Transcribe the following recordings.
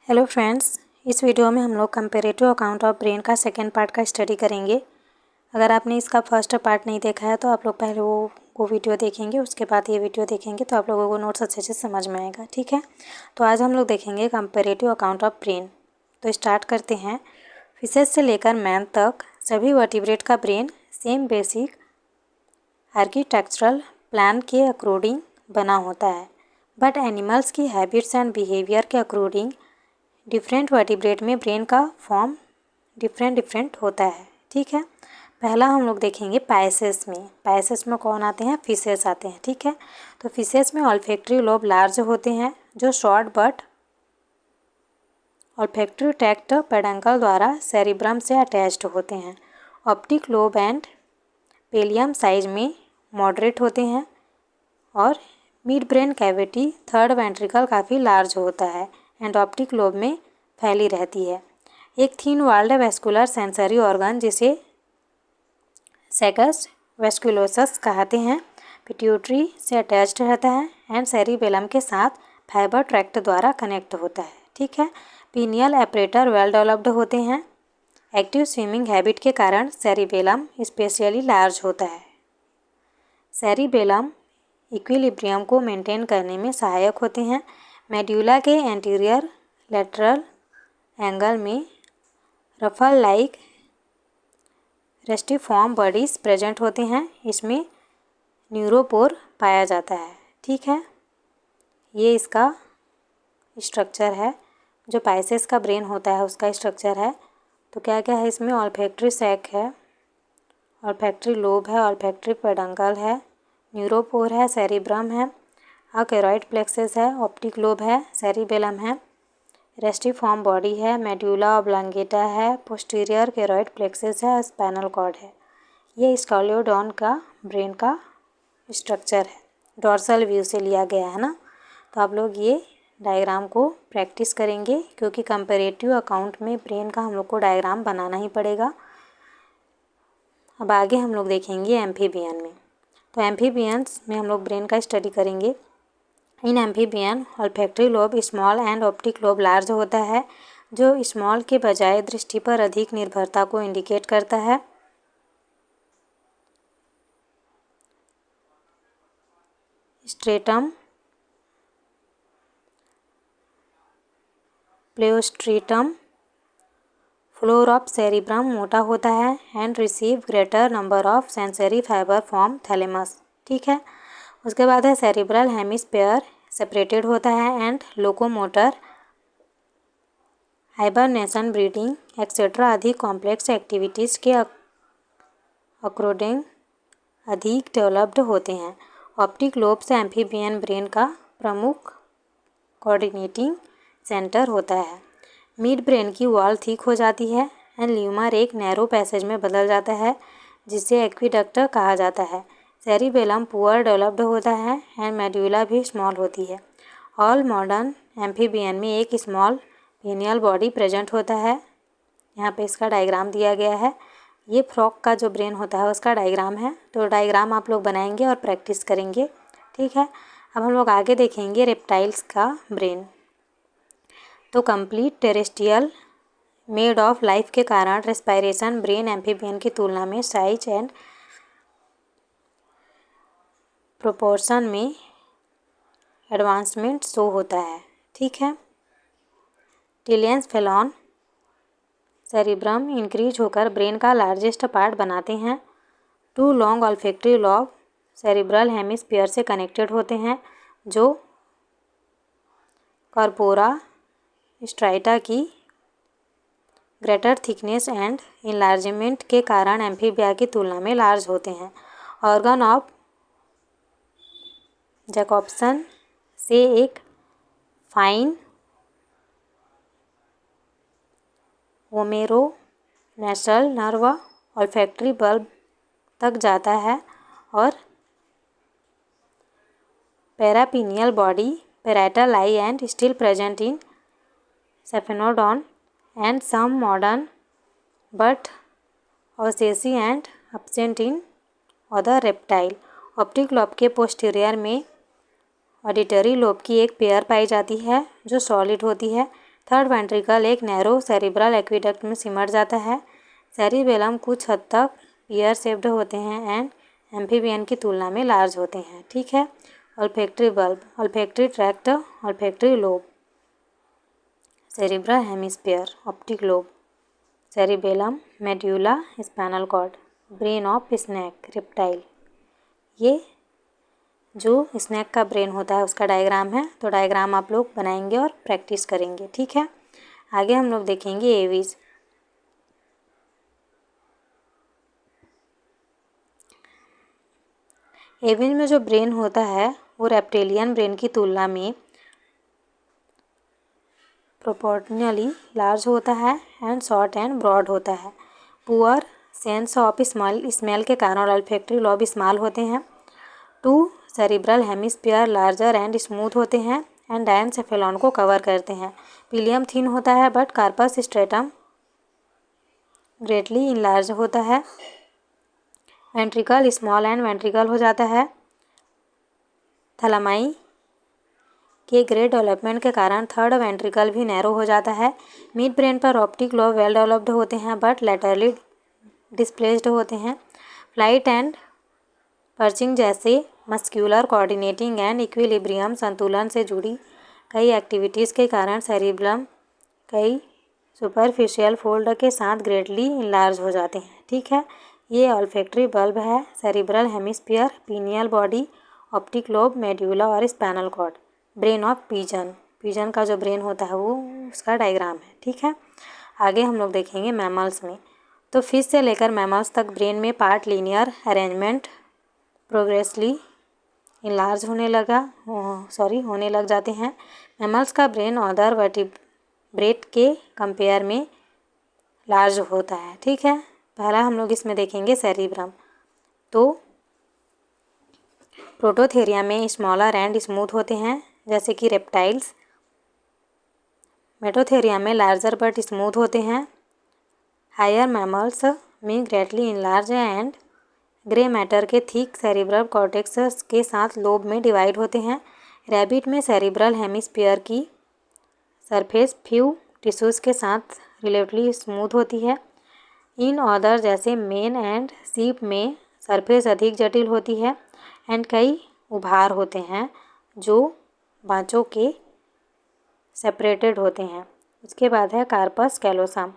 Hello friends, इस video में हम लोग कंपैरेटिव अकाउंट ऑफ ब्रेन का सेकेंड पार्ट का स्टडी करेंगे। अगर आपने इसका फर्स्ट पार्ट नहीं देखा है तो आप लोग पहले वो वीडियो देखेंगे, उसके बाद ये वीडियो देखेंगे तो आप लोगों को नोट्स अच्छे से समझ में आएगा। ठीक है, तो आज हम लोग देखेंगे कंपैरेटिव अकाउंट ऑफ ब्रेन। तो स्टार्ट करते हैं। फिशेस से लेकर मैन तक सभी वर्टिब्रेट का brain same basic architectural plan के अकॉर्डिंग बना होता है, बट एनिमल्स की हैबिट्स एंड बिहेवियर के अकॉर्डिंग डिफरेंट वर्टिब्रेट में ब्रेन का फॉर्म डिफरेंट होता है। ठीक है, पहला हम लोग देखेंगे पायसेस में। पायसेस में कौन आते हैं? फिशेस आते हैं। ठीक है, तो फिशेस में ऑल्फैक्टरी लोब लार्ज होते हैं जो short but olfactory tract peduncle द्वारा सेरिब्रम से अटैच्ड होते हैं। ऑप्टिक लोब एंड पेलियम साइज में मॉडरेट होते हैं और mid brain cavity third ventricle काफ़ी लार्ज होता है एंड ऑप्टिक लोब में फैली रहती है। एक थीन वाल्ड वेस्कुलर सेंसरी ऑर्गन जिसे सेगस वेस्कुलोसस कहते हैं पिट्यूटरी से अटैच्ड रहता है एंड सेरिबेलम के साथ फाइबर ट्रैक्ट द्वारा कनेक्ट होता है। ठीक है, पीनियल एपरेटर वेल डेवलप्ड होते हैं। एक्टिव स्विमिंग हैबिट के कारण सेरिबेलम स्पेशली लार्ज होता है। सेरिबेलम इक्विलिब्रियम को मेंटेन करने में सहायक होते हैं। मेड्यूला के एंटीरियर लेटरल एंगल में रफल लाइक रेस्टिफॉर्म बॉडीज प्रेजेंट होते हैं। इसमें न्यूरोपोर पाया जाता है। ठीक है, ये इसका स्ट्रक्चर है। जो पाइसेस का ब्रेन होता है उसका स्ट्रक्चर है। तो क्या क्या है इसमें? ऑल्फैक्टरी सैक है, ऑल्फैक्टरी लोब है, ऑल्फैक्टरी पेडंकल है, न्यूरोपोर है, सेरिब्रम है, केरॉइड प्लेक्सस है, ऑप्टिक लोब है, सेरिबेलम है, रेस्टिफॉर्म बॉडी है, मेड्यूला ऑब्लांगेटा है, पोस्टीरियर केरॉइड प्लेक्सस है, स्पाइनल कॉर्ड है। ये स्कॉलियोडॉन का ब्रेन का स्ट्रक्चर है। डॉर्सल व्यू से लिया गया है ना। तो आप लोग ये डायग्राम को प्रैक्टिस करेंगे क्योंकि कंपैरेटिव अकाउंट में ब्रेन का हम लोग को डायग्राम बनाना ही पड़ेगा। अब आगे हम लोग देखेंगे एम्फीबियन में। तो एम्फीबियंस में हम लोग ब्रेन का स्टडी करेंगे। In amphibian olfactory lobe small and optic lobe large होता है जो स्मॉल के बजाय दृष्टि पर अधिक निर्भरता को इंडिकेट करता है। स्ट्रेटम प्लेओस्ट्रेटम फ्लोर ऑफ सेरिब्रम मोटा होता है and receive greater number of sensory fibre from thalamus. ठीक है, उसके बाद है सेरिब्रल हेमिस्फीयर सेपरेटेड होता है and locomotor hibernation breeding etcetera अधिक कॉम्प्लेक्स एक्टिविटीज़ के अकॉर्डिंग अधिक डेवलप्ड होते हैं। ऑप्टिक लोब से एम्फीबियन ब्रेन का प्रमुख कोऑर्डिनेटिंग सेंटर होता है। मिड ब्रेन की वॉल थिक हो जाती है एंड ल्यूमर एक नैरो पैसेज में बदल जाता है जिसे एक्विडक्ट कहा जाता है। सेरिबेलम पुअर डेवलप्ड होता है एंड मेड्यूला भी स्मॉल होती है। ऑल मॉडर्न एम्फीबियन में एक स्मॉल पीनियल बॉडी प्रेजेंट होता है। यहाँ पे इसका डायग्राम दिया गया है। ये फ्रॉग का जो ब्रेन होता है उसका डायग्राम है। तो डायग्राम आप लोग बनाएंगे और प्रैक्टिस करेंगे। ठीक है, अब हम लोग आगे देखेंगे रेप्टाइल्स का ब्रेन। तो complete terrestrial made of life के कारण रेस्पायरेशन ब्रेन एम्फीबियन की तुलना में साइज एंड प्रोपोर्शन में एडवांसमेंट शो होता है। ठीक है, टिलियंस फेलॉन सेरिब्रम इंक्रीज होकर ब्रेन का लार्जेस्ट पार्ट बनाते हैं। Two long olfactory lobe cerebral hemisphere से कनेक्टेड होते हैं जो कॉर्पोरा स्ट्राइटा की ग्रेटर थिकनेस एंड इनलार्जमेंट के कारण एम्फीबिया की तुलना में लार्ज होते हैं। ऑर्गन ऑफ जैकॉब्सन से एक fine vomeronasal nerve olfactory bulb तक जाता है और parapineal body parietal eye and still present in sphenodon and some modern but osseous and absent in other reptile। Optic lobe के posterior में auditory lobe की एक पेयर पाई जाती है जो सॉलिड होती है थर्ड वेंट्रिकल एक नैरो सेरिब्रल एक्विडक्ट में सिमट जाता है। सेरिबेलम कुछ हद तक पियर शेप्ड होते हैं एंड एम्फीबियन की तुलना में लार्ज होते हैं। ठीक है। Olfactory bulb, olfactory tract, olfactory lobe, cerebral hemisphere, optic lobe, cerebellum, medulla, spinal cord, brain of snake, reptile. ये जो स्नेक का ब्रेन होता है उसका डायग्राम है, तो डायग्राम आप लोग बनाएंगे और प्रैक्टिस करेंगे। ठीक है। आगे हम लोग देखेंगे एवीज। एवीज में जो ब्रेन होता है वो रेप्टिलियन ब्रेन की तुलना में प्रोपोर्शनली लार्ज होता है एंड शॉर्ट एंड ब्रॉड होता है। पुअर सेंस ऑफ स्मेल के कारण ऑल्फैक्टरी लॉब स्मॉल होते हैं। To cerebral hemisphere larger and smooth होते हैं एंड डायनसेफेलॉन को कवर करते हैं। पिलियम थिन होता है but corpus striatum greatly enlarge होता है। वेंट्रिकल स्मॉल एंड वेंट्रिकल हो जाता है। थैलामाई के ग्रेट डेवलपमेंट के कारण थर्ड वेंट्रिकल भी नैरो हो जाता है। मिड ब्रेन पर ऑप्टिक लोब वेल डेवलप्ड होते हैं बट लेटरली डिस्प्लेस्ड होते हैं। फ्लाइट एंड पर्चिंग जैसे मस्क्यूलर कोऑर्डिनेटिंग एंड इक्विलिब्रियम संतुलन से जुड़ी कई एक्टिविटीज़ के कारण सेरिब्रम कई सुपरफिशियल फोल्ड के साथ ग्रेटली इनलार्ज हो जाते हैं। ठीक है। ये ऑल्फैक्टरी बल्ब है, cerebral hemisphere, pineal body, optic lobe, medulla और spinal cord. Brain of pigeon, pigeon का जो ब्रेन होता है वो उसका डायग्राम है। ठीक है। आगे हम लोग देखेंगे मैमल्स में। तो फिश से लेकर मैमल्स तक ब्रेन में पार्ट लीनियर अरेंजमेंट प्रोग्रेसली इनलार्ज होने लग जाते हैं। मैमल्स का ब्रेन अदर वर्टिब्रेट के कंपेयर में लार्ज होता है। ठीक है। पहला हम लोग इसमें देखेंगे सेरिब्रम। तो प्रोटोथेरिया में स्मॉलर एंड स्मूथ होते हैं जैसे कि रेप्टाइल्स। मेटोथेरिया में लार्जर बट स्मूथ होते हैं। हायर मैमल्स में greatly enlarge and grey matter के थिक सेरिब्रल कॉर्टेक्स के साथ लोब में डिवाइड होते हैं। रैबिट में सेरिब्रल हेमिस्फीयर की सरफेस फ्यू टिश्यूज़ के साथ रिलेटिवली स्मूथ होती है। इन ऑदर जैसे मेन एंड सीप में सरफेस अधिक जटिल होती है एंड कई उभार होते हैं जो बाँचों के सेपरेटेड होते हैं। उसके बाद है कार्पस कैलोसम।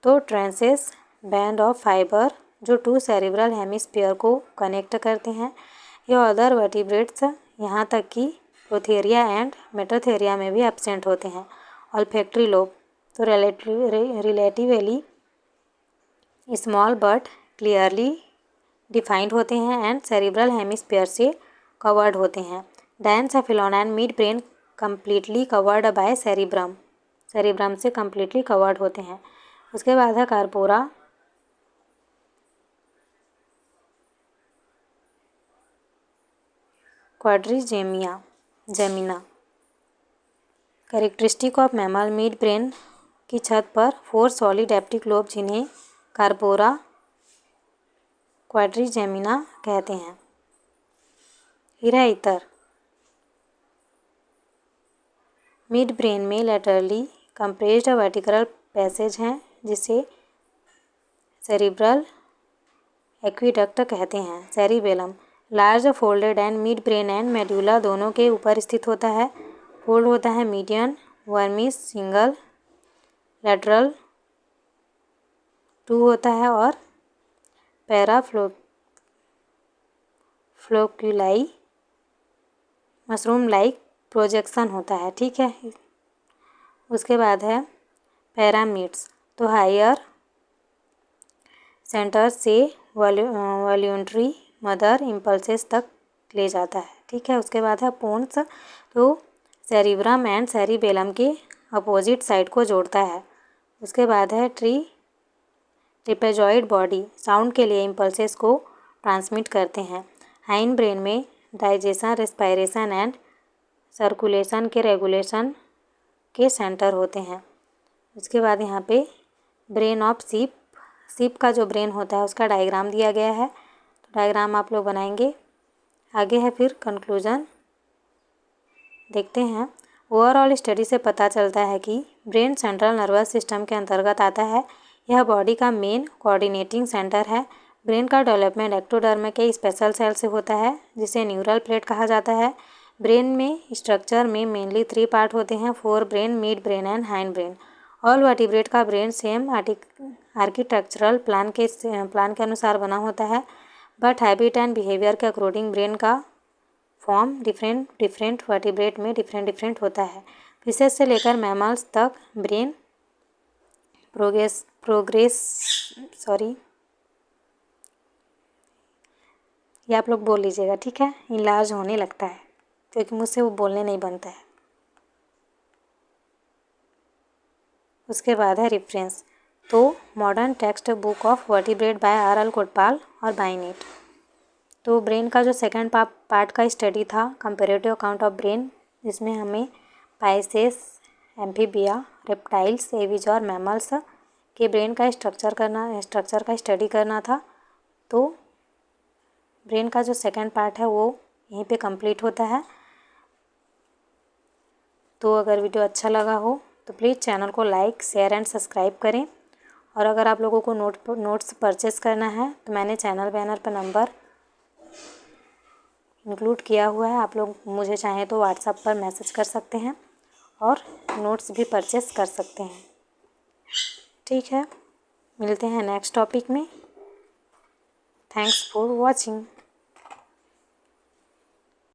तो ट्रेंसेस बैंड ऑफ फाइबर जो टू सेरिब्रल हेमिस्फीयर को कनेक्ट करते हैं। ये अदर वर्टिब्रेट्स यहाँ तक कि प्रोथेरिया एंड मेटोथेरिया में भी एब्सेंट होते हैं। ऑल्फैक्टरी लोब तो relatively small but clearly defined होते हैं एंड सेरिब्रल हेमिस्फीयर से कवर्ड होते हैं। Diencephalon and mid brain completely covered by cerebrum, cerebrum से कम्प्लीटली कवर्ड होते हैं। उसके बाद है corpora. Quadrigemina. Characteristic of mammal mid brain की छत पर 4 सॉलिड एप्टिक लोब जिन्हें कार्पोरा क्वाड्रिजेमिना कहते हैं। हीरा इतर मिड ब्रेन में लेटरली कंप्रेस्ड वर्टिकल पैसेज हैं जिसे सेरिब्रल एक्विडक्ट कहते हैं। Cerebellum large folded and mid brain and medulla दोनों के ऊपर स्थित होता है। फोल्ड होता है मीडियन वर्मिस सिंगल लेटरल 2 होता है और पैराफ्लोक्यूलाई मशरूम लाइक प्रोजेक्शन होता है। ठीक है। उसके बाद है पैरामिड्स। तो हायर सेंटर से वॉल्यूंट्री मदर इम्पल्सेस तक ले जाता है। ठीक है। उसके बाद है पोन्स। तो सेरिब्रम एंड सेरिबेलम के अपोजिट साइड को जोड़ता है। उसके बाद है ट्रिपेजॉइड बॉडी साउंड के लिए इम्पल्सेस को ट्रांसमिट करते हैं। हाइंड ब्रेन में डाइजेशन, रेस्पायरेशन एंड सर्कुलेशन के रेगुलेशन के सेंटर होते हैं। उसके बाद यहाँ पे ब्रेन ऑफ सीप, सीप का जो ब्रेन होता है उसका डायग्राम दिया गया है, तो डायग्राम आप लोग बनाएंगे। आगे है फिर कंक्लूजन देखते हैं। ओवरऑल स्टडी से पता चलता है कि ब्रेन सेंट्रल नर्वस सिस्टम के अंतर्गत आता है। यह बॉडी का मेन कोऑर्डिनेटिंग सेंटर है। ब्रेन का डेवलपमेंट एक्टोडर्म के स्पेशल सेल से होता है जिसे न्यूरल प्लेट कहा जाता है। ब्रेन में स्ट्रक्चर में मेनली 3 पार्ट होते हैं, fore brain, mid brain and hind brain. All vertebrate का ब्रेन सेम आर्किटेक्चरल प्लान के अनुसार बना होता है, बट हैबिट एंड बिहेवियर के अकॉर्डिंग ब्रेन का फॉर्म डिफरेंट वर्टिब्रेट में डिफरेंट होता है। फिशेस से लेकर मैमल्स तक ब्रेन ये आप लोग बोल लीजिएगा, ठीक है। इनलार्ज होने लगता है क्योंकि मुझसे वो बोलने नहीं बनता है। उसके बाद है रेफरेंस। तो modern text book of vertebrate by R L. Kotpal और बाइनेट। तो ब्रेन का जो सेकंड पार्ट का स्टडी था, कंपैरेटिव अकाउंट ऑफ ब्रेन, जिसमें हमें पाइसेस, एम्फीबिया, रेप्टाइल्स, एविज और मैमल्स के ब्रेन का स्ट्रक्चर का स्टडी करना था। तो ब्रेन का जो सेकंड पार्ट है वो यहीं पे कंप्लीट होता है। तो अगर वीडियो अच्छा लगा हो तो प्लीज़ चैनल को लाइक, शेयर एंड सब्सक्राइब करें। और अगर आप लोगों को नोट्स परचेस करना है तो मैंने चैनल बैनर पर नंबर इंक्लूड किया हुआ है, आप लोग मुझे चाहें तो व्हाट्सएप पर मैसेज कर सकते हैं और नोट्स भी परचेस कर सकते हैं, ठीक है। मिलते हैं नेक्स्ट टॉपिक में। Thanks for watching.